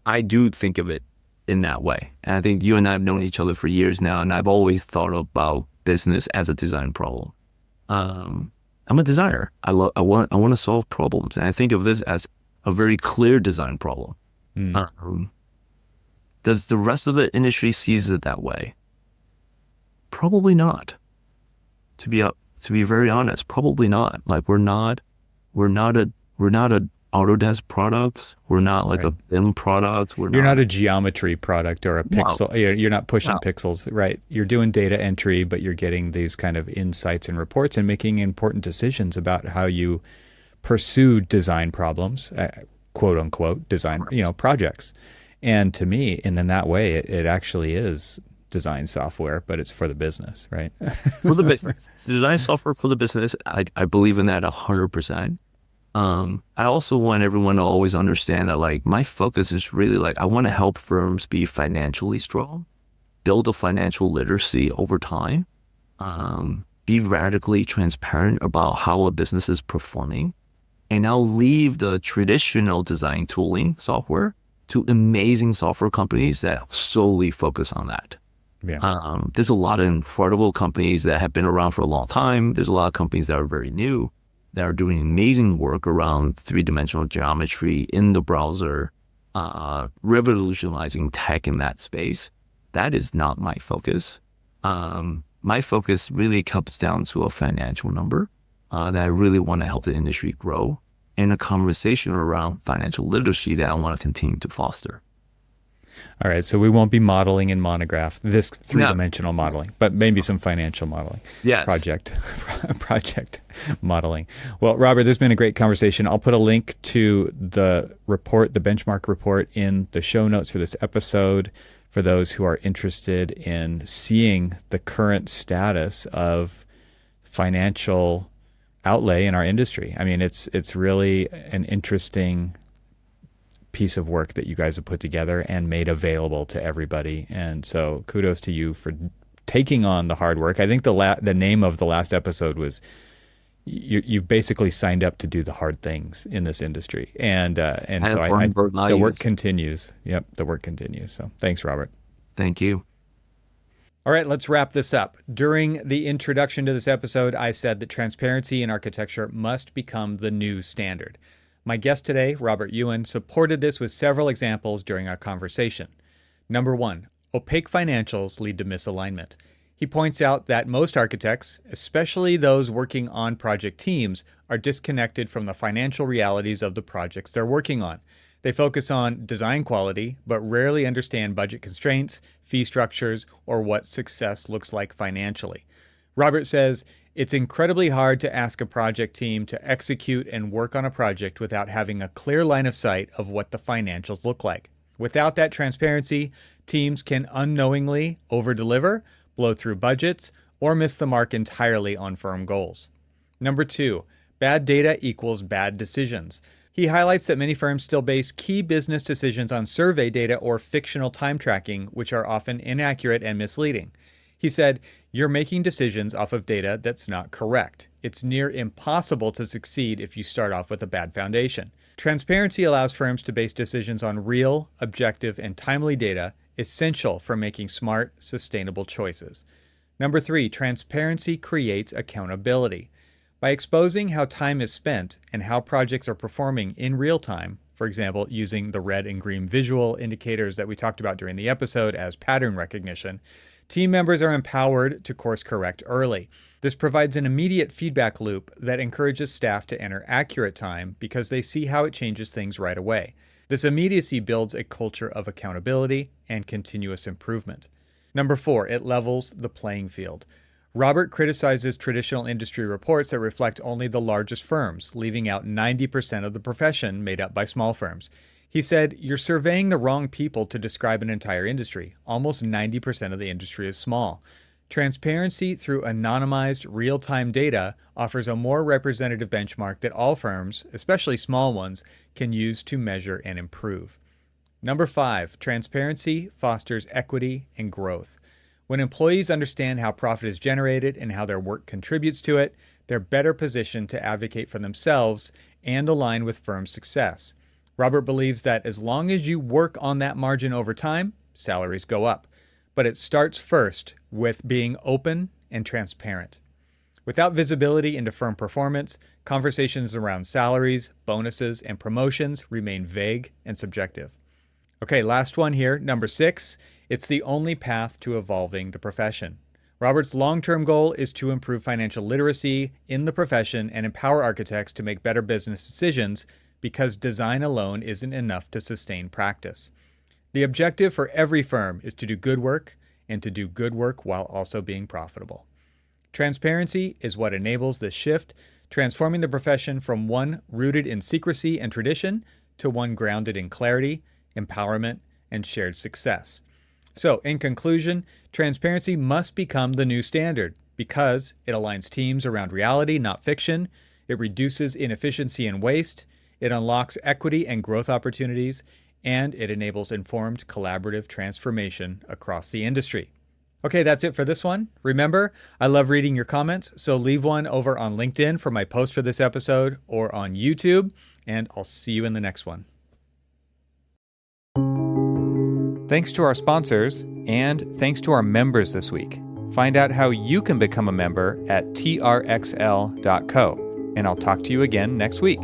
I do think of it in that way. And I think you and I have known each other for years now, and I've always thought about business as a design problem. I'm a designer. I want to solve problems, and I think of this as a very clear design problem. Does the rest of the industry sees it that way? Probably not. To be very honest, probably not. Like we're not a Autodesk product. We're not like a BIM product. You're not a geometry product or a pixel. No. You're not pushing pixels, right? You're doing data entry, but you're getting these kind of insights and reports and making important decisions about how you pursue design problems, quote unquote, design, projects. And to me, and in that way, it actually is design software, but it's for the business, right? For the business. It's design software for the business. I believe in that 100%. I also want everyone to always understand that like my focus is really like I want to help firms be financially strong, build a financial literacy over time, be radically transparent about how a business is performing, and I'll leave the traditional design tooling software to amazing software companies that solely focus on that. Yeah. There's a lot of incredible companies that have been around for a long time. There's a lot of companies that are very new that are doing amazing work around three-dimensional geometry in the browser, revolutionizing tech in that space. That is not my focus. My focus really comes down to a financial number that I really want to help the industry grow, and a conversation around financial literacy that I want to continue to foster. All right, so we won't be modeling in Monograph, this three-dimensional modeling, but maybe some financial modeling. Yes. Project modeling. Well, Robert, there's been a great conversation. I'll put a link to the report, the benchmark report, in the show notes for this episode for those who are interested in seeing the current status of financial outlay in our industry. I mean, it's really an interesting piece of work that you guys have put together and made available to everybody. And so kudos to you for taking on the hard work. I think the name of the last episode was you've basically signed up to do the hard things in this industry. And so the work continues. Yep, the work continues. So thanks, Robert. Thank you. All right, let's wrap this up. During the introduction to this episode, I said that transparency in architecture must become the new standard. My guest today, Robert Yuen, supported this with several examples during our conversation. Number one, opaque financials lead to misalignment. He points out that most architects, especially those working on project teams, are disconnected from the financial realities of the projects they're working on. They focus on design quality, but rarely understand budget constraints, fee structures, or what success looks like financially. Robert says, it's incredibly hard to ask a project team to execute and work on a project without having a clear line of sight of what the financials look like. Without that transparency, teams can unknowingly over-deliver, blow through budgets, or miss the mark entirely on firm goals. Number two, bad data equals bad decisions. He highlights that many firms still base key business decisions on survey data or fictional time tracking, which are often inaccurate and misleading. He said, you're making decisions off of data that's not correct. It's near impossible to succeed if you start off with a bad foundation. Transparency allows firms to base decisions on real, objective, and timely data, essential for making smart, sustainable choices. Number three, transparency creates accountability. By exposing how time is spent and how projects are performing in real time, for example, using the red and green visual indicators that we talked about during the episode as pattern recognition, team members are empowered to course correct early. This provides an immediate feedback loop that encourages staff to enter accurate time because they see how it changes things right away. This immediacy builds a culture of accountability and continuous improvement. Number 4, it levels the playing field. Robert criticizes traditional industry reports that reflect only the largest firms, leaving out 90% of the profession made up by small firms. He said, "You're surveying the wrong people to describe an entire industry. Almost 90% of the industry is small." Transparency through anonymized, real-time data offers a more representative benchmark that all firms, especially small ones, can use to measure and improve. Number 5, transparency fosters equity and growth. When employees understand how profit is generated and how their work contributes to it, they're better positioned to advocate for themselves and align with firm success. Robert believes that as long as you work on that margin over time, salaries go up. But it starts first with being open and transparent. Without visibility into firm performance, conversations around salaries, bonuses, and promotions remain vague and subjective. Okay, last one here, number 6. It's the only path to evolving the profession. Robert's long-term goal is to improve financial literacy in the profession and empower architects to make better business decisions because design alone isn't enough to sustain practice. The objective for every firm is to do good work and to do good work while also being profitable. Transparency is what enables this shift, transforming the profession from one rooted in secrecy and tradition to one grounded in clarity, empowerment, and shared success. So, in conclusion, transparency must become the new standard because it aligns teams around reality, not fiction. It reduces inefficiency and waste. It unlocks equity and growth opportunities, and it enables informed collaborative transformation across the industry. Okay, that's it for this one. Remember, I love reading your comments, so leave one over on LinkedIn for my post for this episode or on YouTube, and I'll see you in the next one. Thanks to our sponsors, and thanks to our members this week. Find out how you can become a member at trxl.co, and I'll talk to you again next week.